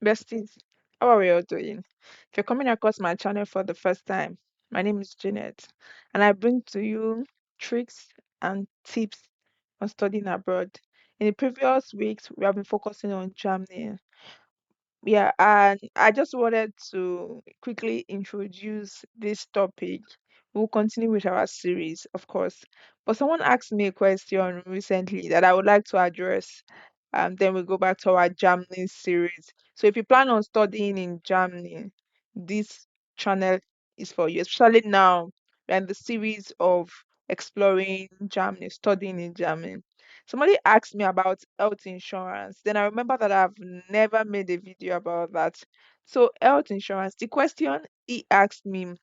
Besties, how are we all doing? If you're coming across my channel for the first time, my name is Jeanette, and I bring to you tricks and tips on studying abroad. In the previous weeks, we have been focusing on Germany. Yeah, and I just wanted to quickly introduce this topic. We'll continue with our series, of course. But someone asked me a question recently that I would like to address. Then we go back to our Germany series. So if you plan on studying in Germany, this channel is for you, especially now we're in the series of exploring Germany, studying in Germany. Somebody asked me about health insurance. Then I remember that I've never made a video about that. So, health insurance, the question he asked me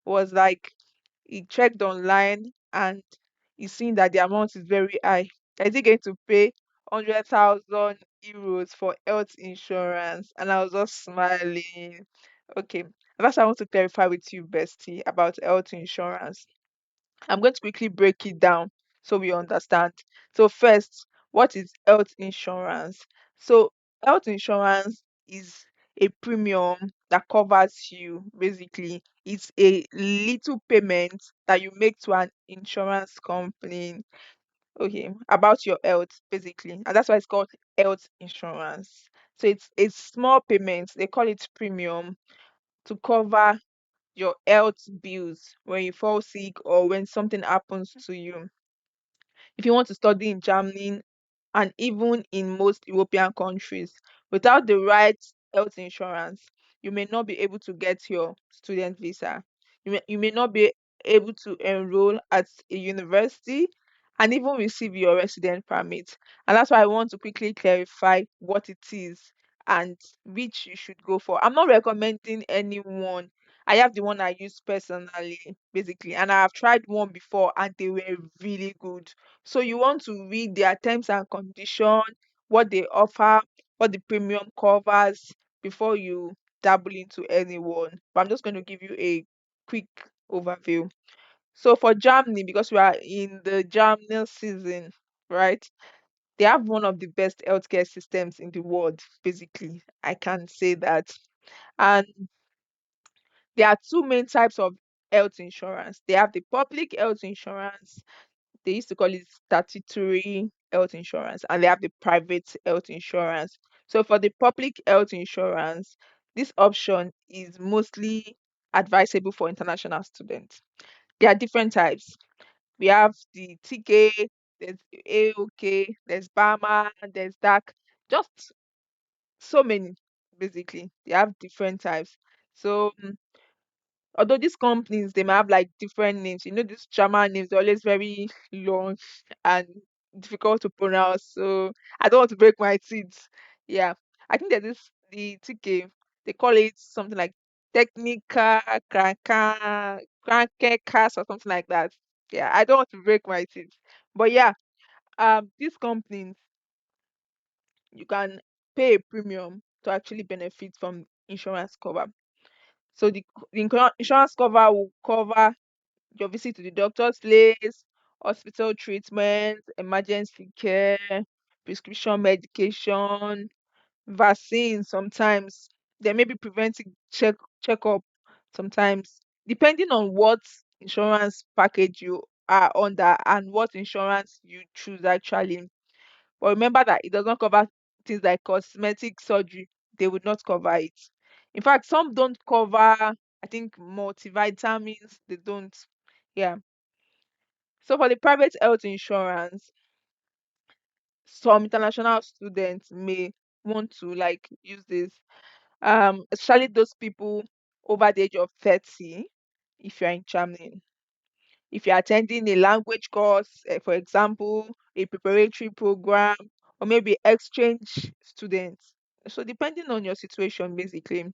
was like he checked online and he's seen that the amount is very high. Is he going to pay 100,000 euros for health insurance? And I was just smiling. Okay, that's what I want to clarify with you, bestie, about health insurance. I'm going to quickly break it down so we understand. So, first, what is health insurance? So, health insurance is a premium that covers you basically. It's a little payment that you make to an insurance company, okay, about your health basically. And that's why it's called health insurance. So, it's a small payment, they call it premium to cover your health bills when you fall sick or when something happens to you. If you want to study in Germany and even in most European countries, without the right health insurance, you may not be able to get your student visa. You may not be able to enroll at a university and even receive your resident permit. And that's why I want to quickly clarify what it is and which you should go for. I'm not recommending anyone. I have the one I use personally, basically, and I have tried one before and they were really good. So you want to read their terms and condition, what they offer, what the premium covers before you dabble into anyone. But I'm just going to give you a quick overview. So for Germany, because we are in the Germany season, right? They have one of the best healthcare systems in the world, basically. I can say that. And there are two main types of health insurance. They have the public health insurance, they used to call it statutory health insurance, and they have the private health insurance. So for the public health insurance, this option is mostly advisable for international students. There are different types. We have the TK, there's AOK, there's BAMA, there's DAC, just so many basically. They have different types. So although these companies they might have like different names, these German names they're always very long and difficult to pronounce. So I don't want to break my teeth. Yeah, I think that this the TK they call it something like Technica Crankcast or something like that. Yeah, I don't want to break my teeth, but yeah, these companies you can pay a premium to actually benefit from insurance cover. So the insurance cover will cover your visit to the doctor's place, hospital treatment, emergency care, prescription medication, vaccine sometimes. There may be preventive checkup sometimes, depending on what insurance package you are under and what insurance you choose actually. But remember that it does not cover things like cosmetic surgery. They would not cover it. In fact, some don't cover, I think, multivitamins. They don't. Yeah. So for the private health insurance, some international students may want to like use this. Especially those people over the age of 30, if you're in Germany. If you're attending a language course, for example, a preparatory program, or maybe exchange students. So depending on your situation, basically,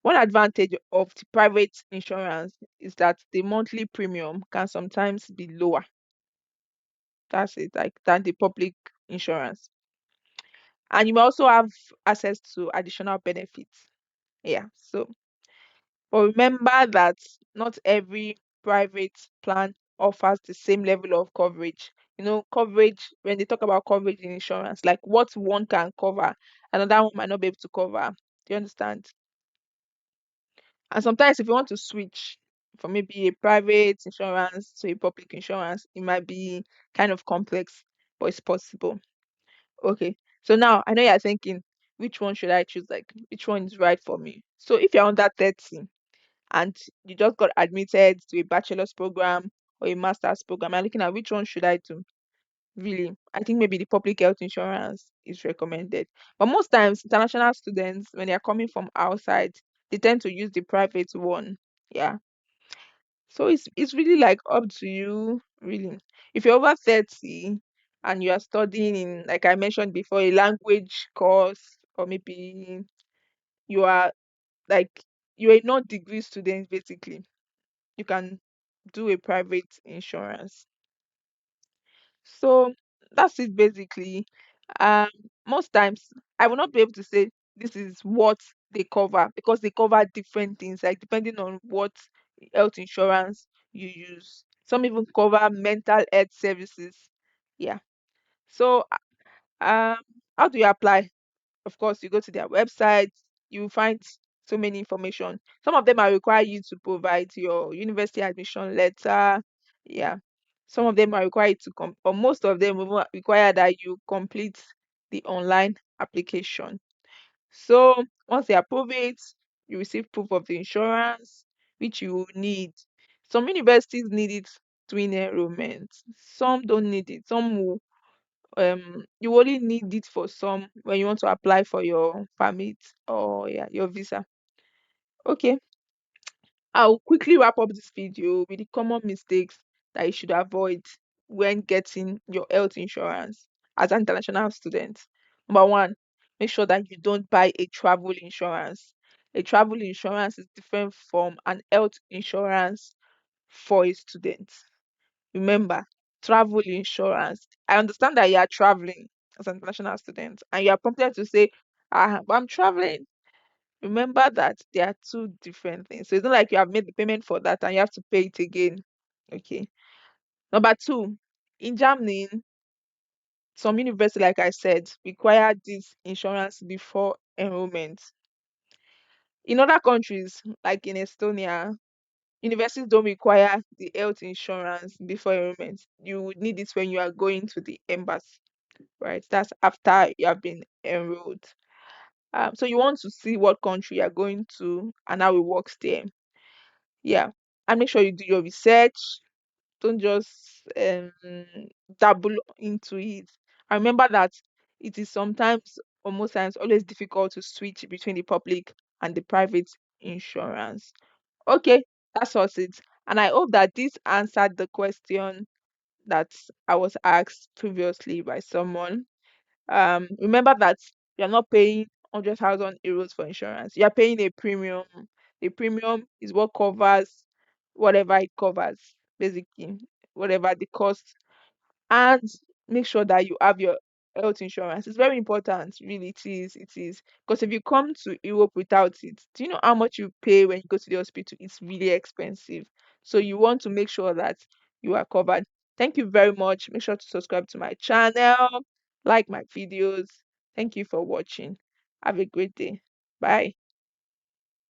one advantage of the private insurance is that the monthly premium can sometimes be lower. That's it, like than the public insurance. And you may also have access to additional benefits. Yeah. So, but remember that not every private plan offers the same level of coverage. Coverage, when they talk about coverage in insurance, like what one can cover, another one might not be able to cover. Do you understand? And sometimes if you want to switch from maybe a private insurance to a public insurance, it might be kind of complex, but it's possible. Okay. So now I know you're thinking, which one should I choose? Like, which one is right for me? So if you're under 30 and you just got admitted to a bachelor's program or a master's program, I'm looking at which one should I do? Really, I think maybe the public health insurance is recommended. But most times, international students, when they are coming from outside, they tend to use the private one. Yeah. So it's really like up to you, really. If you're over 30 and you are studying in, like I mentioned before, a language course, or maybe you are like you're a non-degree student, basically, you can do a private insurance. So that's it basically. Um, Most times I will not be able to say this is what they cover because they cover different things, like depending on what health insurance you use. Some even cover mental health services. Yeah. So, um, how do you apply? Of course, you go to their website, you will find so many information. Some of them are require you to provide your university admission letter. Yeah. Some of them are required to but most of them will require that you complete the online application. So once they approve it, you receive proof of the insurance, which you will need. Some universities need it during enrollment. Some don't need it. Some will you only need it for some when you want to apply for your permit or yeah, your visa. Okay, I'll quickly wrap up this video with the common mistakes that you should avoid when getting your health insurance as an international student. Number one, make sure that you don't buy a travel insurance. A travel insurance is different from an health insurance for a student. Remember, travel insurance. I understand that you are traveling as an international student and you are prompted to say, but I'm traveling. Remember that there are two different things. So it's not like you have made the payment for that and you have to pay it again. Okay. Number two, in Germany, some universities, like I said, require this insurance before enrollment. In other countries, like in Estonia, universities don't require the health insurance before enrollment. You would need it when you are going to the embassy, right? That's after you have been enrolled. So you want to see what country you're going to and how it works there. Yeah. And make sure you do your research. Don't just dabble into it. I remember that it is sometimes, or most times, always difficult to switch between the public and the private insurance. Okay, that's was it. And I hope that this answered the question that I was asked previously by someone. Remember that you're not paying 100,000 euros for insurance. You're paying a premium. The premium is what covers whatever it covers, basically, whatever the cost. And make sure that you have your health insurance. It's very important, really. It is. Because if you come to Europe without it, do you know how much you pay when you go to the hospital? It's really expensive. So you want to make sure that you are covered. Thank you very much. Make sure to subscribe to my channel, like my videos. Thank you for watching. Have a great day. Bye.